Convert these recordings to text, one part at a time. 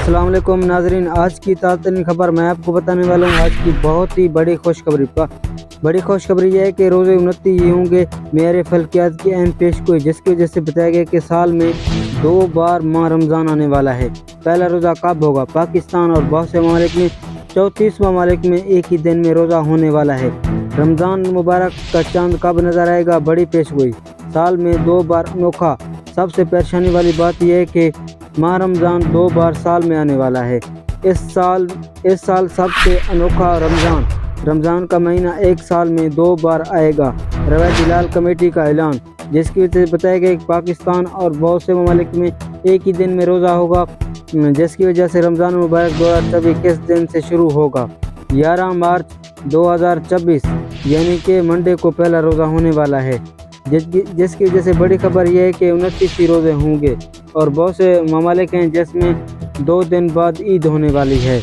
अस्सलाम वालेकुम नाजरीन, आज की ताज़ा खबर मैं आपको बताने वाला हूँ। आज की बहुत ही बड़ी खुशखबरी यह है कि रोज़े 29 ये होंगे मेरे फल्कियात की अहम पेशगोई, जिसकी वजह से बताया गया कि साल में 2 बार माह रमज़ान आने वाला है। पहला रोज़ा कब होगा? पाकिस्तान और बहुत से ममालिक में 34 ममालिक में एक ही दिन में रोज़ा होने वाला है। रमज़ान मुबारक का चांद कब नज़र आएगा? बड़ी पेशगोई, साल में 2 बार अनोखा। सबसे परेशानी वाली बात यह है कि माह रमज़ान 2 बार साल में आने वाला है। इस साल सबसे अनोखा रमज़ान का महीना एक साल में 2 बार आएगा। रवायत हिलाल कमेटी का ऐलान, जिसकी वजह से बताया गया कि पाकिस्तान और बहुत से ममालिक में एक ही दिन में रोज़ा होगा, जिसकी वजह से रमज़ान मुबारक 2024 किस दिन से शुरू होगा? 11 मार्च 2024 यानी कि मंडे को पहला रोज़ा होने वाला है, जिसकी वजह से बड़ी खबर यह है कि 29 ही रोज़े होंगे और बहुत से ममालिक हैं जिसमें 2 दिन बाद ईद होने वाली है।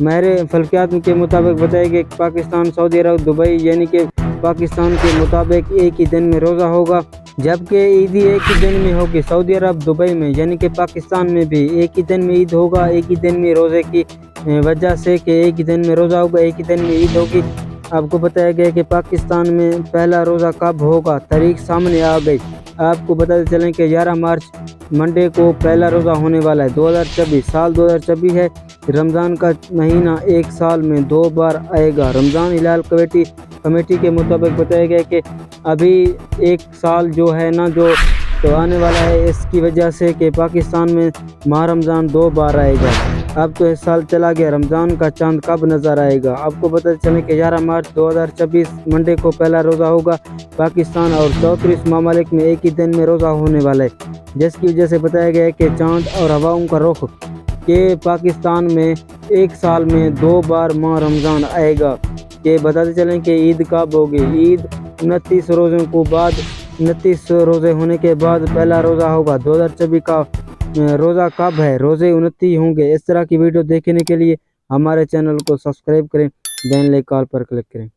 मेरे फल्कियात के मुताबिक बताया गया कि पाकिस्तान, सऊदी अरब, दुबई यानी कि पाकिस्तान के मुताबिक एक ही दिन में रोज़ा होगा, जबकि ईद एक ही दिन में होगी। सऊदी अरब, दुबई में यानी कि पाकिस्तान में भी एक ही दिन में ईद होगा। एक ही दिन में रोज़े की वजह से कि एक ही दिन में रोज़ा होगा, एक ही दिन में ईद होगी। आपको बताया गया कि पाकिस्तान में पहला रोज़ा कब होगा, तारीख सामने आ गई। आपको बताते चलें कि 11 मार्च मंडे को पहला रोज़ा होने वाला है। 2024 साल 2024 है। रमज़ान का महीना एक साल में 2 बार आएगा। रमज़ान हिलाल कमेटी के मुताबिक बताया गया कि अभी एक साल जो है ना तो आने वाला है, इसकी वजह से कि पाकिस्तान में माह रमज़ान 2 बार आएगा। अब तो इस साल चला गया, रमज़ान का चांद कब नज़र आएगा? आपको पता चले कि 11 मार्च 2024 मंडे को पहला रोज़ा होगा। पाकिस्तान और 34 ममालिक में एक ही दिन में रोज़ा होने वाला है, जिसकी वजह से बताया गया है कि चांद और हवाओं का रुख कि पाकिस्तान में एक साल में 2 बार माह रमज़ान आएगा। कि बताते चलें कि ईद कब होगी? ईद 29 रोज़ों को बाद 29 रोज़े होने के बाद पहला रोज़ा होगा। 2024 का रोज़ा कब है? रोज़े 29 होंगे। इस तरह की वीडियो देखने के लिए हमारे चैनल को सब्सक्राइब करें, बेल आइकन पर क्लिक करें।